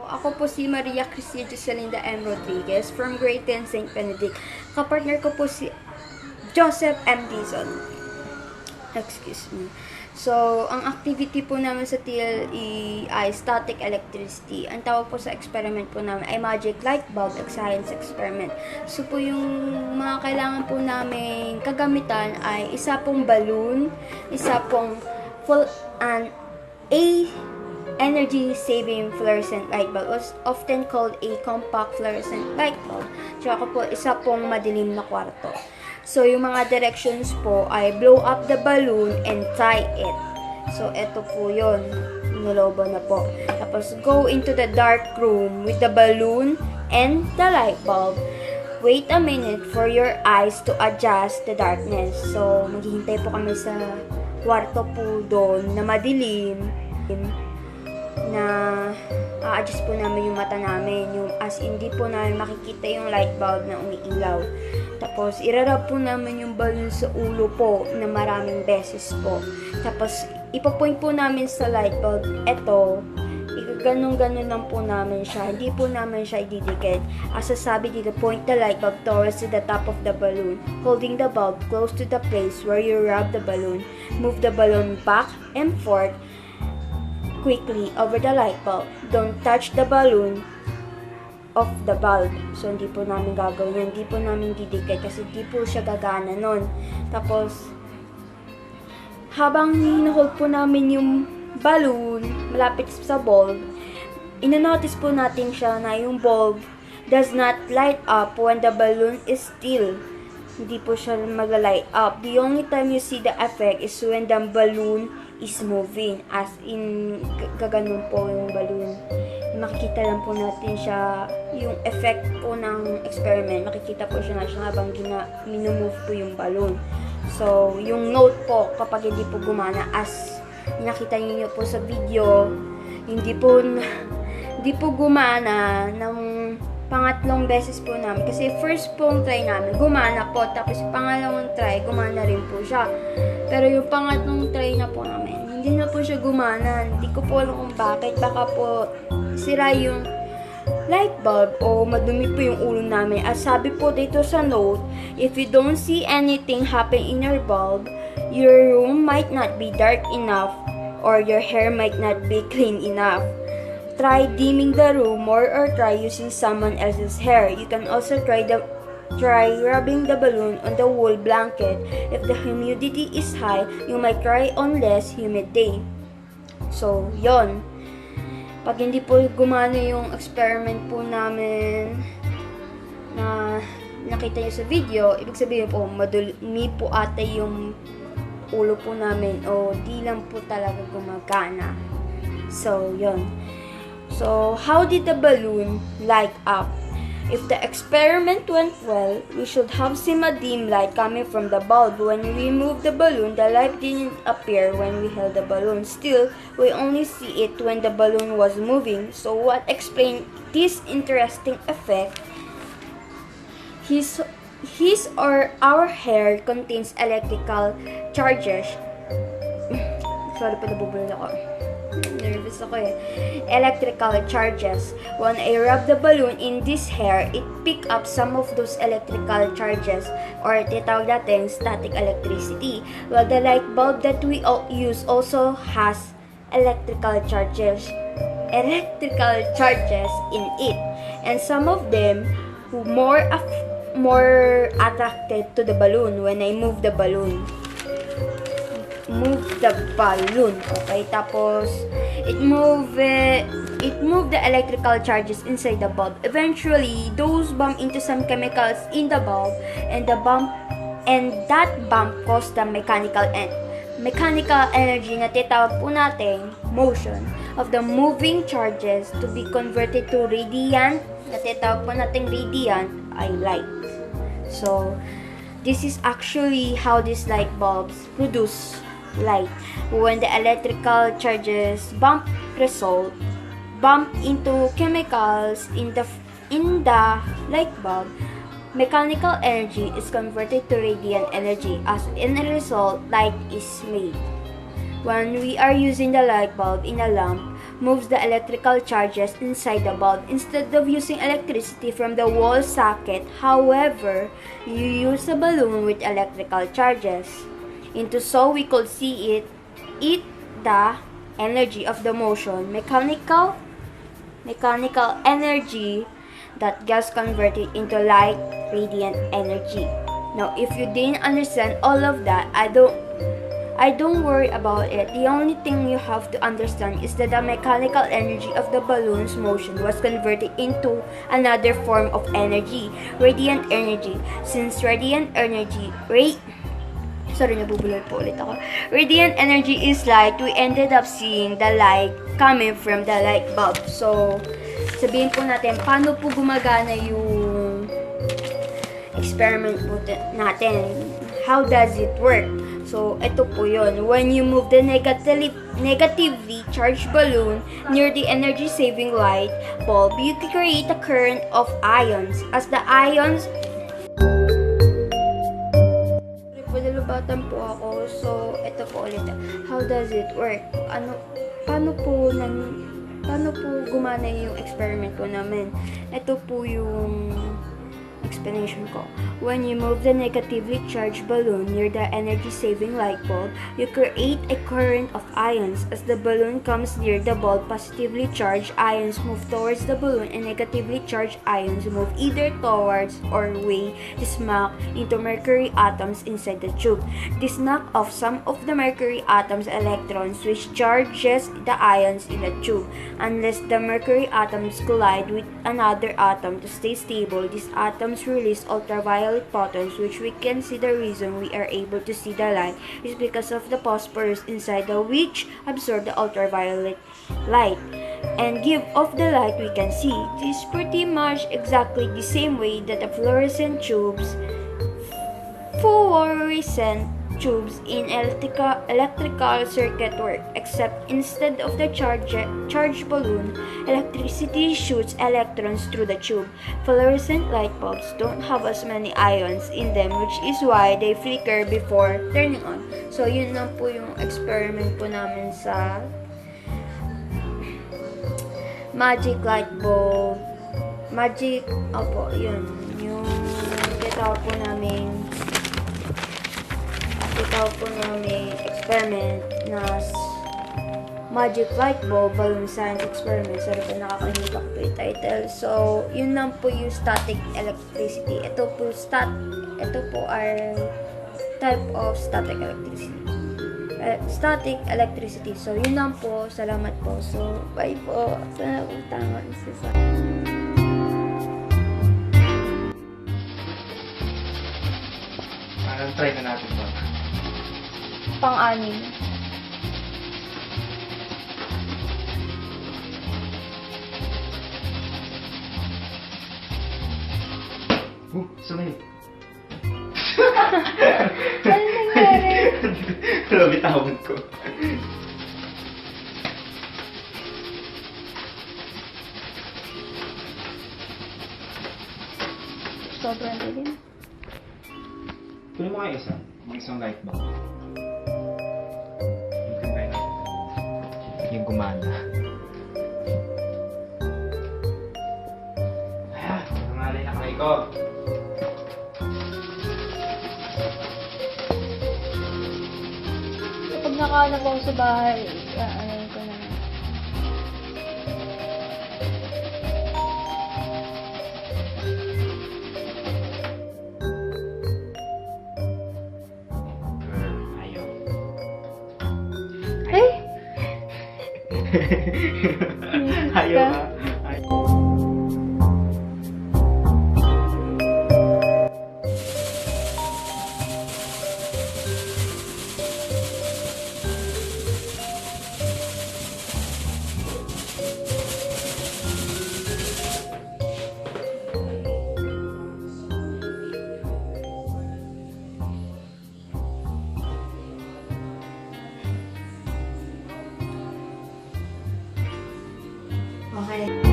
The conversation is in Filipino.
Ako po si Maria Cristina Joselinda M. Rodriguez from Grade 10 St. Benedict. Kapartner ko po si Joseph M. Dizon. Excuse me. So, ang activity po namin sa TLE ay static electricity. Ang tawag po sa experiment po namin ay magic light bulb science experiment. So po yung mga kailangan po namin kagamitan ay isa pong balloon, isa pong full and a energy saving fluorescent light bulb, was often called a compact fluorescent light bulb. Tsaka po isa pong madilim na kwarto. So, yung mga directions po ay blow up the balloon and tie it. So, eto po yun. Nilobo na po. Tapos, go into the dark room with the balloon and the light bulb. Wait a minute for your eyes to adjust the darkness. So, maghihintay po kami sa kwarto po doon na madilim, na a-adjust po namin yung mata namin, yung as hindi po namin makikita yung light bulb na umiilaw. Tapos irarab po namin yung balloon sa ulo po na maraming beses po. Tapos ipapoint po namin sa light bulb. Eto, ganun-ganun lang po namin siya. Hindi po namin siya ididikit. As sabi dito, point the light bulb towards the top of the balloon, holding the bulb close to the place where you rub the balloon. Move the balloon back and forth quickly over the light bulb. Don't touch the balloon of the bulb. So, hindi po namin gagawin yan. Hindi po namin didikit kasi hindi po siya gagana nun. Tapos, habang hinahold po namin yung balloon malapit sa bulb, ina-notice po natin siya na yung bulb does not light up when the balloon is still. Hindi po siya mag-light up. The only time you see the effect is when the balloon is moving. As in, gaganon po yung balloon. Makikita lang po natin siya, yung effect po ng experiment, makikita po siya habang minumove po yung balloon. So, yung note po, kapag hindi po gumana, as nakita niyo po sa video, hindi po gumana ng pangatlong beses po namin. Kasi first pong try namin, gumana po. Tapos pangalawang try, gumana rin po siya. Pero yung pangatlong try na po namin, hindi na po siya gumana. Hindi ko po alam kung bakit. Baka po sira yung light bulb o madumi po yung ulo namin. As sabi po dito sa note, if you don't see anything happen in your bulb, your room might not be dark enough or your hair might not be clean enough. Try dimming the room more or try using someone else's hair. You can also try rubbing the balloon on the wool blanket. If the humidity is high, you might try on less humid day. So, yon. Pag hindi po gumana yung experiment po namin na nakita nyo sa video, ibig sabihin po, madumi po ata yung ulo po namin o di lang po talaga gumagana. So, yon. So, how did the balloon light up? If the experiment went well, we should have seen a dim light coming from the bulb. When we moved the balloon, the light didn't appear when we held the balloon. Still, we only see it when the balloon was moving. So, what explains this interesting effect? His or our hair contains electrical charges. Sorry pa, nabubulol ako. Nervous ako eh. Electrical charges. When I rub the balloon in this hair, it pick up some of those electrical charges or tinatawag natin static electricity. While the light bulb that we all use also has electrical charges in it, and some of them more attracted to the balloon when I move the balloon. Okay, tapos it moved the electrical charges inside the bulb. Eventually, those bump into some chemicals in the bulb, and that bump caused the mechanical energy na tinatawag po natin motion of the moving charges to be converted to radiant, na tinatawag po natin radiant ay light. So, this is actually how these light bulbs produce light. When the electrical charges bump into chemicals in the light bulb, mechanical energy is converted to radiant energy. As in a result, light is made. When we are using the light bulb in a lamp, moves the electrical charges inside the bulb instead of using electricity from the wall socket. However, you use a balloon with electrical charges into so we could see it the energy of the motion, mechanical energy that gets converted into light, radiant energy. Now, if you didn't understand all of that, I don't worry about it. The only thing you have to understand is that the mechanical energy of the balloon's motion was converted into another form of energy, radiant energy. Since radiant energy, radiant energy is light, we ended up seeing the light coming from the light bulb. So, sabihin po natin, paano po gumagana yung experiment po natin? How does it work? So, ito po yun. When you move the negatively charged balloon near the energy-saving light bulb, you create a current of ions. As the ions... Padalubatan po ako. So, ito po ulit. How does it work? Paano po gumana yung experiment po namin? Ito po yung explanation ko. When you move the negatively charged balloon near the energy-saving light bulb, you create a current of ions. As the balloon comes near the bulb, positively charged ions move towards the balloon and negatively charged ions move either towards or away to smack into mercury atoms inside the tube. This knock off some of the mercury atoms' electrons, which charges the ions in the tube. Unless the mercury atoms collide with another atom to stay stable, these atoms release ultraviolet photons, which we can see the reason we are able to see the light is because of the phosphorus inside the which absorb the ultraviolet light and give off the light we can see. This is pretty much exactly the same way that the fluorescent tubes in electrical circuit work, except instead of the charged balloon, electricity shoots electrons through the tube. Fluorescent light bulbs don't have as many ions in them, which is why they flicker before turning on. So, yun lang po yung experiment po namin sa magic light bulb. Yun. Yung tinatawag po namin experiment na magic light bulb balloon science experiment. Sorry po, nakakalimutan ko yung title. So, yun lang po yung static electricity. Ito po are type of static electricity. So, yun lang po. Salamat po. So, bye po. Sana po tama isa. Try na natin ba? Pang-anim. Sumay. Ano nangyari? Wala, bitawan ko. Sobrang dilim. Kunin mo kayo isang light bulb. Yung gumana. Nangalay na kamay ko. Kapag nakahanap ako sa bahay, ano ko na. Ayaw ka. Okay.